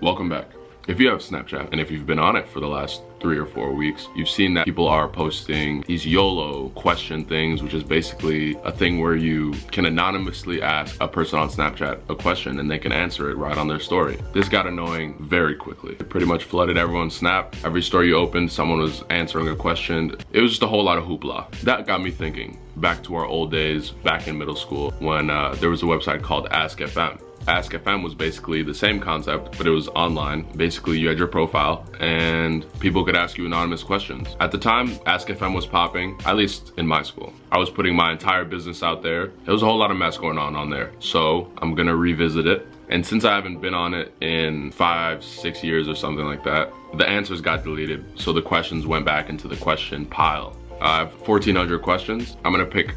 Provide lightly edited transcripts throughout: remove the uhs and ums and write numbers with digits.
Welcome back. If you have Snapchat and if you've been on it for the last 3 or 4 weeks, you've seen that people are posting these YOLO question things, which is basically a thing where you can anonymously ask a person on Snapchat a question and they can answer it right on their story. This got annoying very quickly. It pretty much flooded everyone's Snap. Every story you opened, someone was answering a question. It was just a whole lot of hoopla. That got me thinking back to our old days, back in middle school, when there was a website called Ask FM. Ask FM was basically the same concept, but it was online. Basically, you had your profile and people could ask you anonymous questions. At the time, Ask FM was popping, at least in my school. I was putting my entire business out there. There was a whole lot of mess going on there. So I'm gonna revisit it. And since I haven't been on it in 5, 6 years or something like that, the answers got deleted. So the questions went back into the question pile. I have 1,400 questions. I'm gonna pick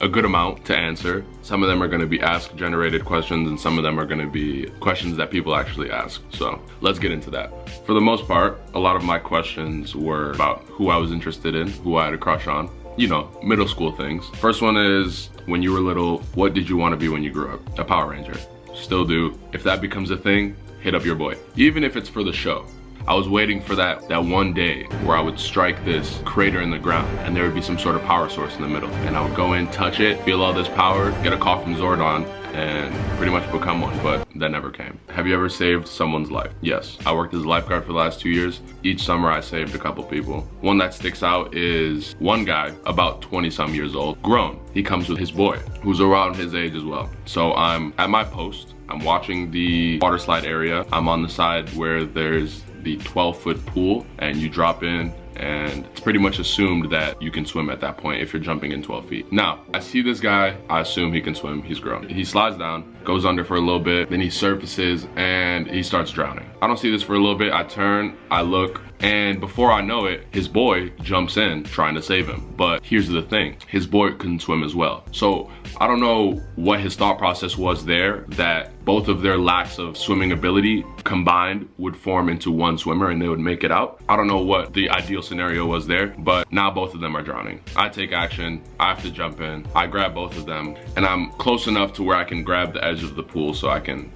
a good amount to answer. Some of them are gonna be ask generated questions and some of them are gonna be questions that people actually ask. So let's get into that. For the most part, a lot of my questions were about who I was interested in, who I had a crush on, you know, middle school things. First one is, when you were little, what did you wanna be when you grew up? A Power Ranger. Still do. If that becomes a thing, hit up your boy. Even if it's for the show. I was waiting for that one day where I would strike this crater in the ground and there would be some sort of power source in the middle. And I would go in, touch it, feel all this power, get a call from Zordon, and pretty much become one, but that never came. Have you ever saved someone's life? Yes. I worked as a lifeguard for the last 2 years. Each summer I saved a couple people. One that sticks out is one guy, about 20-some years old, grown. He comes with his boy, who's around his age as well. So I'm at my post, I'm watching the water slide area. I'm on the side where there's the 12-foot pool and you drop in and it's pretty much assumed that you can swim at that point if you're jumping in 12 feet. Now, I see this guy, I assume he can swim, he's grown. He slides down, goes under for a little bit, then he surfaces and he starts drowning. I don't see this for a little bit, I turn, I look, and before I know it, his boy jumps in trying to save him. But here's the thing, his boy couldn't swim as well. So I don't know what his thought process was there, that both of their lacks of swimming ability combined would form into one swimmer and they would make it out. I don't know what the ideal scenario was there, but now both of them are drowning. I take action, I have to jump in, I grab both of them, and I'm close enough to where I can grab the edge of the pool so I can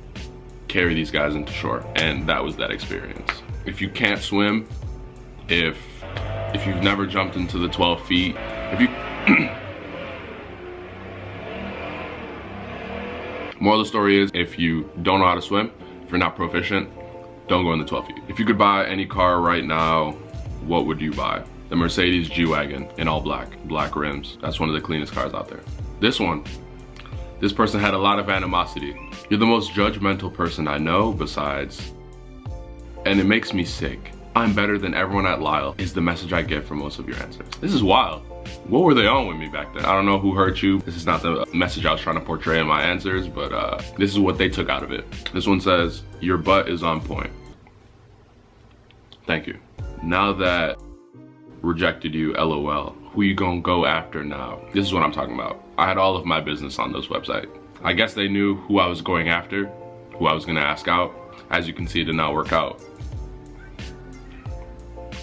carry these guys into shore. And that was that experience. If you can't swim, if you've never jumped into the 12 feet, if you moral of the story is, if you don't know how to swim, if you're not proficient, don't go in the 12 feet. If you could buy any car right now, what would you buy? The Mercedes G-Wagon in all black rims. That's one of the cleanest cars out there. This person had a lot of animosity. You're the most judgmental person I know besides, and it makes me sick. I'm better than everyone at Lyle is the message I get from most of your answers. This is wild. What were they on with me back then? I don't know who hurt you. This is not the message I was trying to portray in my answers, but this is what they took out of it. This one says, your butt is on point. Thank you. Now that rejected you, LOL, who you gonna go after now? This is what I'm talking about. I had all of my business on this website. I guess they knew who I was going after, who I was gonna ask out. As you can see, it did not work out.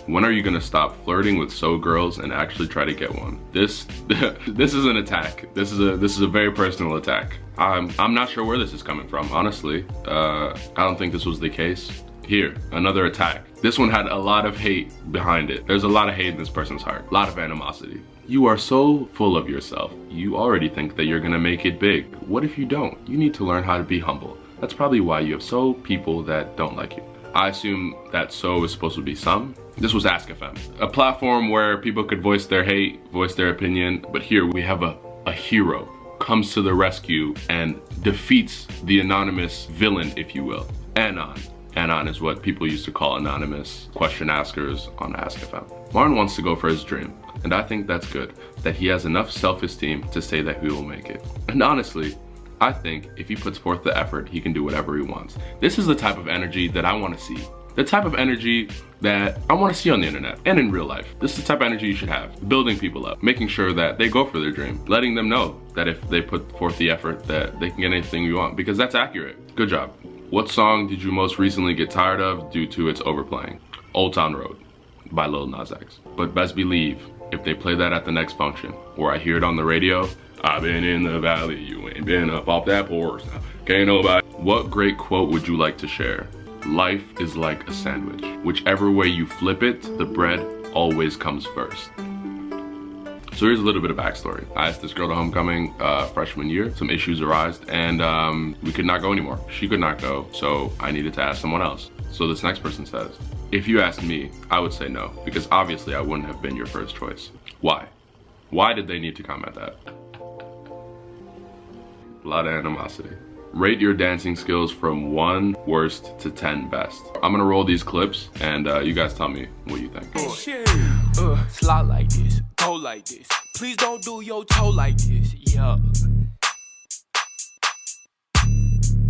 When are you gonna stop flirting with girls and actually try to get one? This is an attack. This is a very personal attack. I'm not sure where this is coming from, honestly. I don't think this was the case. Here, another attack. This one had a lot of hate behind it. There's a lot of hate in this person's heart, a lot of animosity. You are so full of yourself. You already think that you're gonna make it big. What if you don't? You need to learn how to be humble. That's probably why you have people that don't like you. I assume that is supposed to be some. This was Ask FM, a platform where people could voice their hate, voice their opinion, but here we have a hero comes to the rescue and defeats the anonymous villain, if you will. Anon. Anon is what people used to call anonymous question askers on Ask FM. Martin wants to go for his dream, and I think that's good, that he has enough self-esteem to say that he will make it. And honestly, I think if he puts forth the effort, he can do whatever he wants. This is the type of energy that I want to see. The type of energy that I want to see on the internet and in real life. This is the type of energy you should have. Building people up, making sure that they go for their dream, letting them know that if they put forth the effort that they can get anything you want, because that's accurate. Good job. What song did you most recently get tired of due to its overplaying? Old Town Road by Lil Nas X. But best believe, if they play that at the next function, or I hear it on the radio, I've been in the valley, you ain't been up off that porch now. Can't nobody. What great quote would you like to share? Life is like a sandwich. Whichever way you flip it, the bread always comes first. So here's a little bit of backstory. I asked this girl to homecoming freshman year. Some issues arose and we could not go anymore. She could not go, so I needed to ask someone else. So this next person says, if you asked me, I would say no, because obviously I wouldn't have been your first choice. Why? Why did they need to comment that? A lot of animosity. Rate your dancing skills from 1 worst to 10 best. I'm gonna roll these clips and you guys tell me what you think. Slide like this, go like this. Please don't do your toe like this, yeah.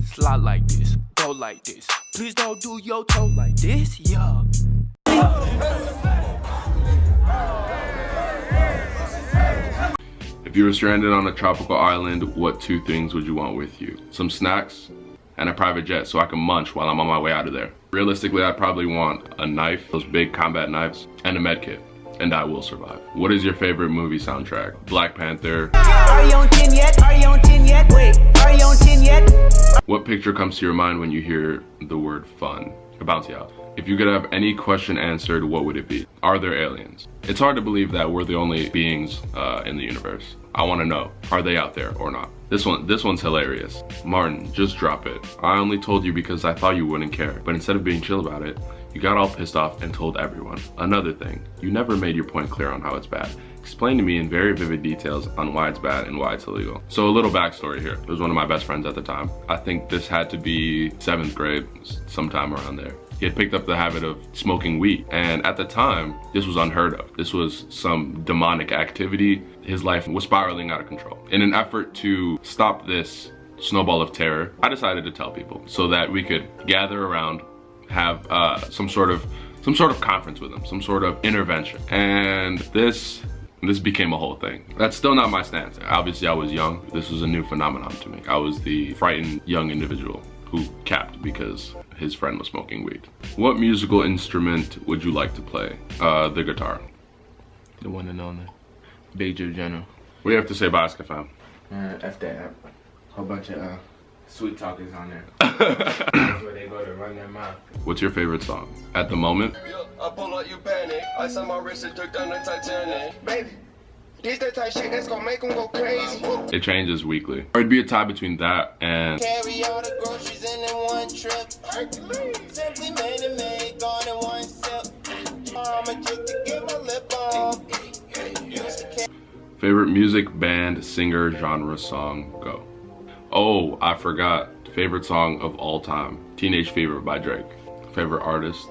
Slide like this, go like this. Please don't do your toe like this, yeah. If you were stranded on a tropical island, what 2 things would you want with you? Some snacks and a private jet so I can munch while I'm on my way out of there. Realistically, I'd probably want a knife, those big combat knives, and a med kit, and I will survive. What is your favorite movie soundtrack? Black Panther. Are you on 10 yet? Are you on 10 yet? Wait, are you on 10 yet? What picture comes to your mind when you hear the word fun? A bouncy house. If you could have any question answered, what would it be? Are there aliens? It's hard to believe that we're the only beings in the universe. I want to know, are they out there or not? This one's hilarious. Martin, just drop it. I only told you because I thought you wouldn't care, but instead of being chill about it, you got all pissed off and told everyone. Another thing, you never made your point clear on how it's bad. Explain to me in very vivid details on why it's bad and why it's illegal. So a little backstory here. It was one of my best friends at the time. I think this had to be 7th grade, sometime around there. He had picked up the habit of smoking weed, and at the time, this was unheard of. This was some demonic activity. His life was spiraling out of control. In an effort to stop this snowball of terror, I decided to tell people so that we could gather around, have some sort of conference with him, some sort of intervention. And this became a whole thing. That's still not my stance. Obviously, I was young. This was a new phenomenon to me. I was the frightened young individual who capped because his friend was smoking weed. What musical instrument would you like to play? The guitar. The one and only. Big Joe General. What do you have to say about Aska fam? F that app. Whole bunch of sweet talkers on there. That's where they go to run their mouth. What's your favorite song? At the moment? I pull up, you panic. I saw my wrist and took down the Titanic. Baby, this that type shit that's gonna make them go crazy. It changes weekly. Or it'd be a tie between that and Carry all the groceries in one trip. Simply made it made, gone in one sip. I'm addicted to get my lip on. favorite music, band, singer, genre, song, go. Oh, I forgot. Favorite song of all time. Teenage Fever by Drake. Favorite artist.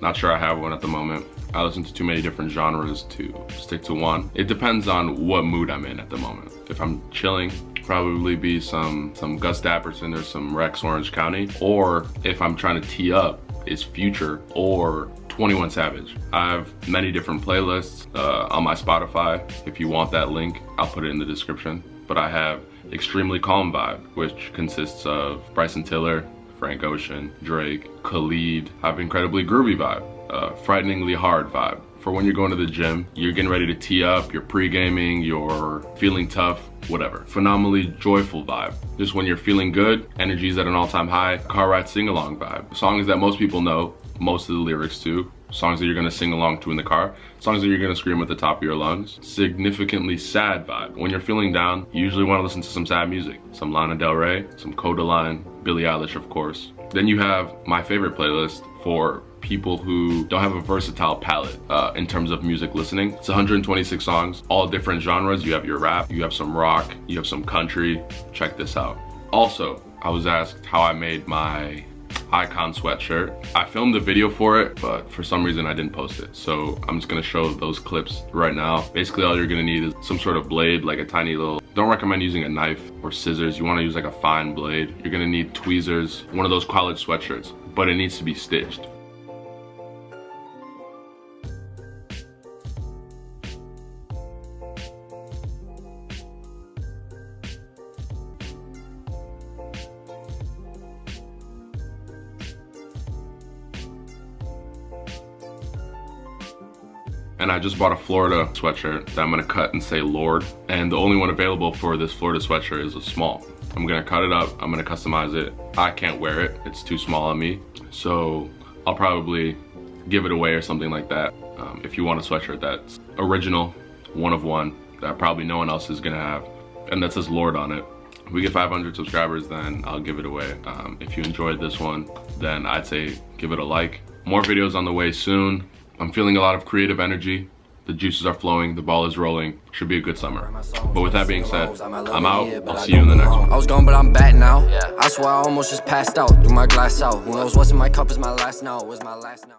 Not sure I have one at the moment. I listen to too many different genres to stick to one. It depends on what mood I'm in at the moment. If I'm chilling, probably be some Gus Dapperson or some Rex Orange County. Or if I'm trying to tee up, it's Future or 21 Savage. I have many different playlists on my Spotify. If you want that link, I'll put it in the description. But I have Extremely Calm Vibe, which consists of Bryson Tiller, Frank Ocean, Drake, Khalid. I have Incredibly Groovy Vibe, Frighteningly Hard Vibe. For when you're going to the gym, you're getting ready to tee up, you're pre-gaming, you're feeling tough, whatever. Phenomenally Joyful Vibe. Just when you're feeling good, energy's at an all-time high. Car ride sing-along vibe. Songs that most people know most of the lyrics to. Songs that you're gonna sing along to in the car. Songs that you're gonna scream at the top of your lungs. Significantly Sad Vibe. When you're feeling down, you usually wanna listen to some sad music. Some Lana Del Rey, some Codaline, Billie Eilish, of course. Then you have my favorite playlist for people who don't have a versatile palette in terms of music listening. It's 126 songs, all different genres. You have your rap, you have some rock, you have some country. Check this out. Also, I was asked how I made my Icon sweatshirt. I filmed a video for it, but for some reason I didn't post it. So I'm just gonna show those clips right now. Basically, all you're gonna need is some sort of blade, like a tiny little, don't recommend using a knife or scissors. You wanna use like a fine blade. You're gonna need tweezers, one of those college sweatshirts, but it needs to be stitched. And I just bought a Florida sweatshirt that I'm gonna cut and say Lord. And the only one available for this Florida sweatshirt is a small. I'm gonna cut it up, I'm gonna customize it. I can't wear it, it's too small on me. So I'll probably give it away or something like that. If you want a sweatshirt that's original, one of one, that probably no one else is gonna have, and that says Lord on it. If we get 500 subscribers, then I'll give it away. If you enjoyed this one, then I'd say give it a like. More videos on the way soon. I'm feeling a lot of creative energy. The juices are flowing, the ball is rolling. Should be a good summer. But with that being said, I'm out. I'll see you in the next one. I was gone, but I'm back now. I swear I almost just passed out. Threw my glass out. Who knows what's in my cup is my last now.